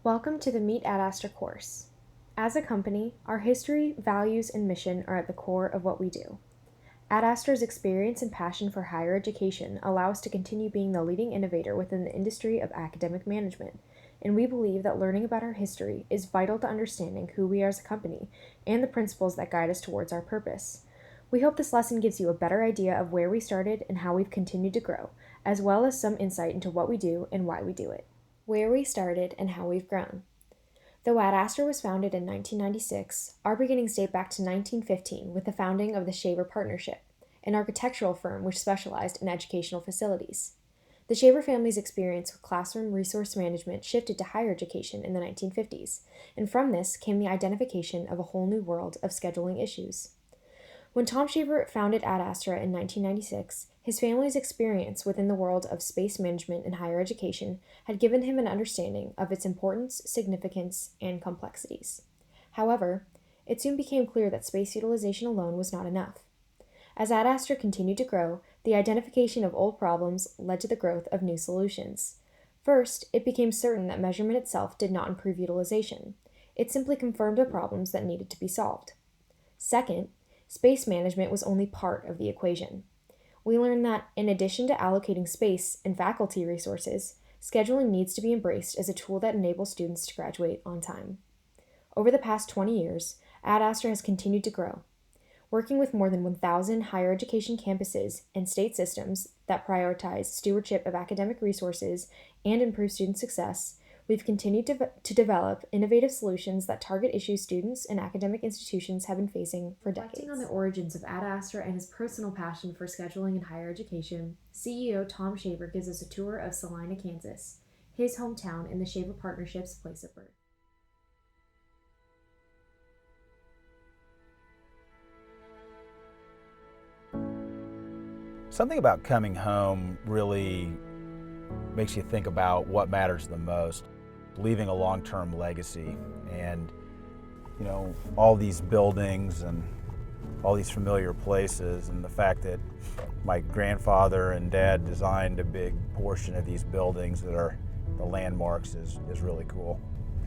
Welcome to the Meet Ad Astra course. As a company, our history, values, and mission are at the core of what we do. Ad Astra's experience and passion for higher education allow us to continue being the leading innovator within the industry of academic management, and we believe that learning about our history is vital to understanding who we are as a company and the principles that guide us towards our purpose. We hope this lesson gives you a better idea of where we started and how we've continued to grow, as well as some insight into what we do and why we do it. Where we started and how we've grown. Though Ad Astra was founded in 1996, our beginnings date back to 1915 with the founding of the Shaver Partnership, an architectural firm which specialized in educational facilities. The Shaver family's experience with classroom resource management shifted to higher education in the 1950s, and from this came the identification of a whole new world of scheduling issues. When Tom Shaver founded Ad Astra in 1996, his family's experience within the world of space management and higher education had given him an understanding of its importance, significance, and complexities. However, it soon became clear that space utilization alone was not enough. As Ad Astra continued to grow, the identification of old problems led to the growth of new solutions. First, it became certain that measurement itself did not improve utilization. It simply confirmed the problems that needed to be solved. Second, space management was only part of the equation. We learned that, in addition to allocating space and faculty resources, scheduling needs to be embraced as a tool that enables students to graduate on time. Over the past 20 years, Ad Astra has continued to grow. Working with more than 1,000 higher education campuses and state systems that prioritize stewardship of academic resources and improve student success, we've continued to develop innovative solutions that target issues students and academic institutions have been facing for decades. Reflecting on the origins of Ad Astra and his personal passion for scheduling in higher education, CEO Tom Shaver gives us a tour of Salina, Kansas, his hometown and the Shaver Partnership's place of birth. Something about coming home really makes you think about what matters the most, leaving a long-term legacy. And, all these buildings and all these familiar places, and the fact that my grandfather and dad designed a big portion of these buildings that are the landmarks is really cool.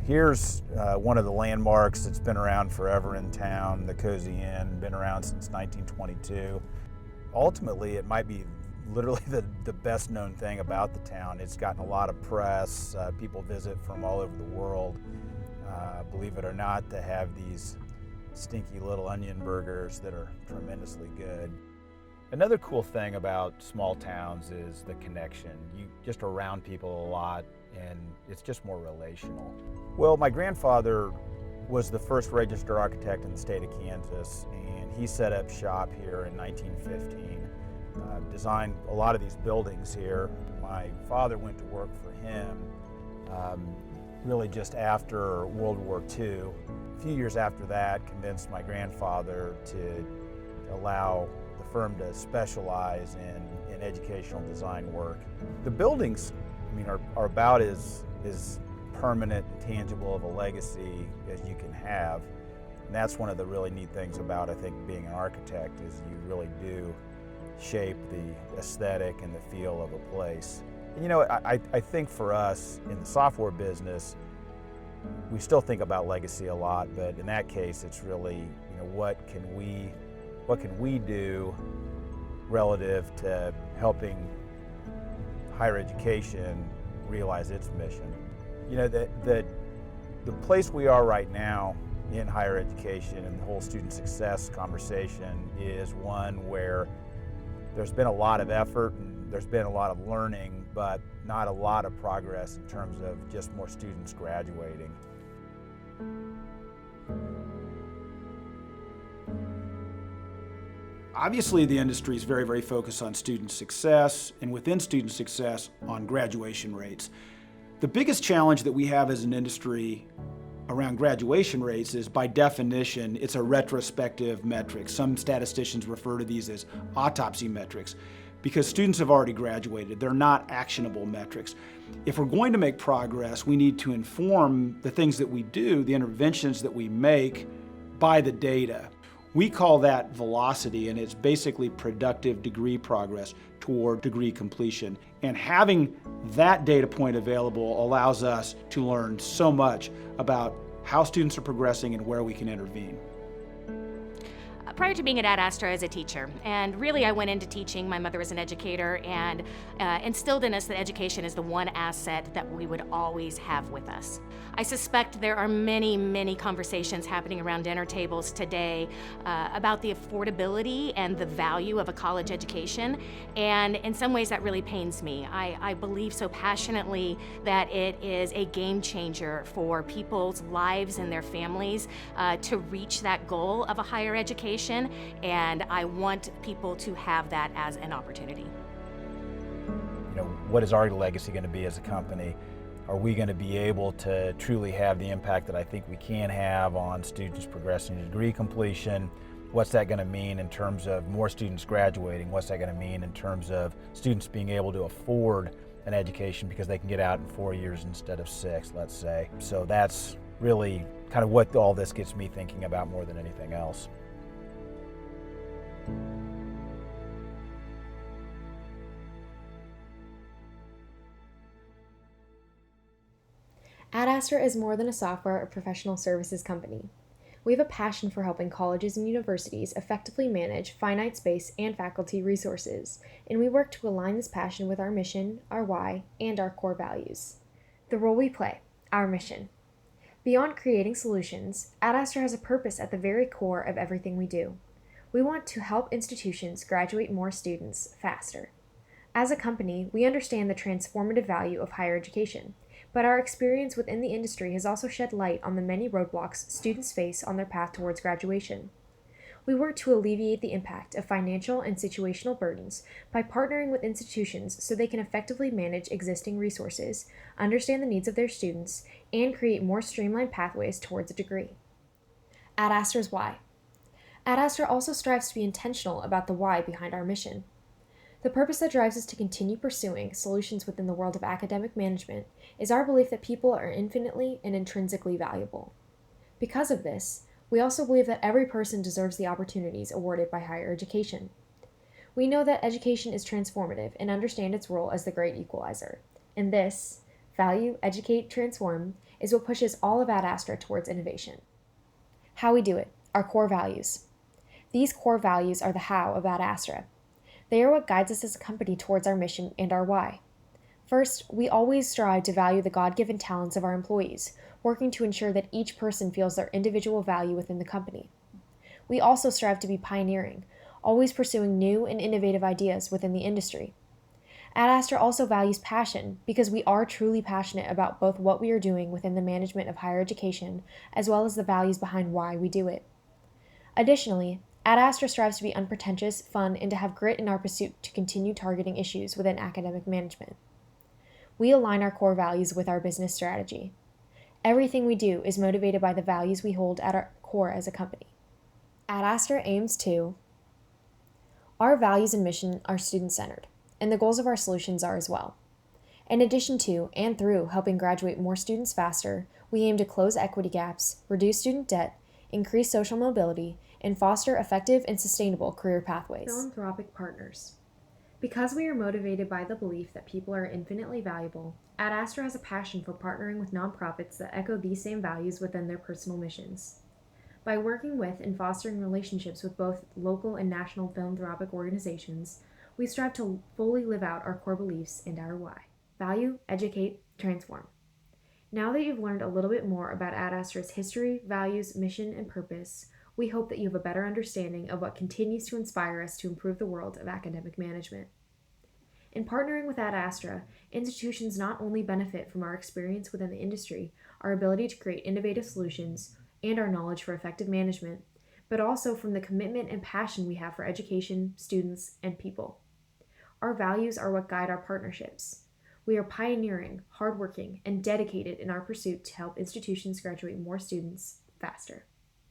Here's one of the landmarks that's been around forever in town, the Cozy Inn, been around since 1922. Ultimately, it might be literally the best known thing about the town. It's gotten a lot of press. People visit from all over the world, believe it or not, to have these stinky little onion burgers that are tremendously good. Another cool thing about small towns is the connection. You just are around people a lot and it's just more relational. Well, my grandfather was the first registered architect in the state of Kansas, and he set up shop here in 1915. Designed a lot of these buildings here. My father went to work for him really just after World War II. A few years after that, convinced my grandfather to allow the firm to specialize in educational design work. The buildings, are about as permanent and tangible of a legacy as you can have. And that's one of the really neat things about, I think, being an architect, is you really do shape the aesthetic and the feel of a place. And, I think for us in the software business, we still think about legacy a lot, but in that case, it's really, what can we do relative to helping higher education realize its mission. The place we are right now in higher education and the whole student success conversation is one where there's been a lot of effort and there's been a lot of learning, but not a lot of progress in terms of just more students graduating. Obviously, the industry is very, very focused on student success, and within student success, on graduation rates. The biggest challenge that we have as an industry around graduation rates is, by definition, it's a retrospective metric. Some statisticians refer to these as autopsy metrics because students have already graduated. They're not actionable metrics. If we're going to make progress, we need to inform the things that we do, the interventions that we make, by the data. We call that velocity, and it's basically productive degree progress toward degree completion. And having that data point available allows us to learn so much about how students are progressing and where we can intervene. Prior to being at Ad Astra as a teacher, and really I went into teaching, my mother was an educator, and instilled in us that education is the one asset that we would always have with us. I suspect there are many, many conversations happening around dinner tables today about the affordability and the value of a college education, and in some ways that really pains me. I believe so passionately that it is a game changer for people's lives and their families to reach that goal of a higher education. And I want people to have that as an opportunity. You know, what is our legacy going to be as a company? Are we going to be able to truly have the impact that I think we can have on students progressing to degree completion? What's that going to mean in terms of more students graduating? What's that going to mean in terms of students being able to afford an education because they can get out in 4 years instead of 6, let's say? So that's really kind of what all this gets me thinking about more than anything else. Ad Astra is more than a software or professional services company. We have a passion for helping colleges and universities effectively manage finite space and faculty resources, and we work to align this passion with our mission, our why, and our core values. The role we play, our mission. Beyond creating solutions, Ad Astra has a purpose at the very core of everything we do. We want to help institutions graduate more students faster. As a company, we understand the transformative value of higher education, but our experience within the industry has also shed light on the many roadblocks students face on their path towards graduation. We work to alleviate the impact of financial and situational burdens by partnering with institutions so they can effectively manage existing resources, understand the needs of their students, and create more streamlined pathways towards a degree. Ad Astra's why. Ad Astra also strives to be intentional about the why behind our mission. The purpose that drives us to continue pursuing solutions within the world of academic management is our belief that people are infinitely and intrinsically valuable. Because of this, we also believe that every person deserves the opportunities awarded by higher education. We know that education is transformative and understand its role as the great equalizer. And this, value, educate, transform, is what pushes all of Ad Astra towards innovation. How we do it, our core values. These core values are the how of Ad Astra. They are what guides us as a company towards our mission and our why. First, we always strive to value the God-given talents of our employees, working to ensure that each person feels their individual value within the company. We also strive to be pioneering, always pursuing new and innovative ideas within the industry. Ad Astra also values passion because we are truly passionate about both what we are doing within the management of higher education as well as the values behind why we do it. Additionally, Ad Astra strives to be unpretentious, fun, and to have grit in our pursuit to continue targeting issues within academic management. We align our core values with our business strategy. Everything we do is motivated by the values we hold at our core as a company. Ad Astra aims to: our values and mission are student-centered, and the goals of our solutions are as well. In addition to and through helping graduate more students faster, we aim to close equity gaps, reduce student debt, increase social mobility, and foster effective and sustainable career pathways. Philanthropic partners. Because we are motivated by the belief that people are infinitely valuable, Ad Astra has a passion for partnering with nonprofits that echo these same values within their personal missions. By working with and fostering relationships with both local and national philanthropic organizations, we strive to fully live out our core beliefs and our why. Value, educate, transform. Now that you've learned a little bit more about Ad Astra's history, values, mission, and purpose, we hope that you have a better understanding of what continues to inspire us to improve the world of academic management. In partnering with Ad Astra, institutions not only benefit from our experience within the industry, our ability to create innovative solutions, and our knowledge for effective management, but also from the commitment and passion we have for education, students, and people. Our values are what guide our partnerships. We are pioneering, hardworking, and dedicated in our pursuit to help institutions graduate more students faster.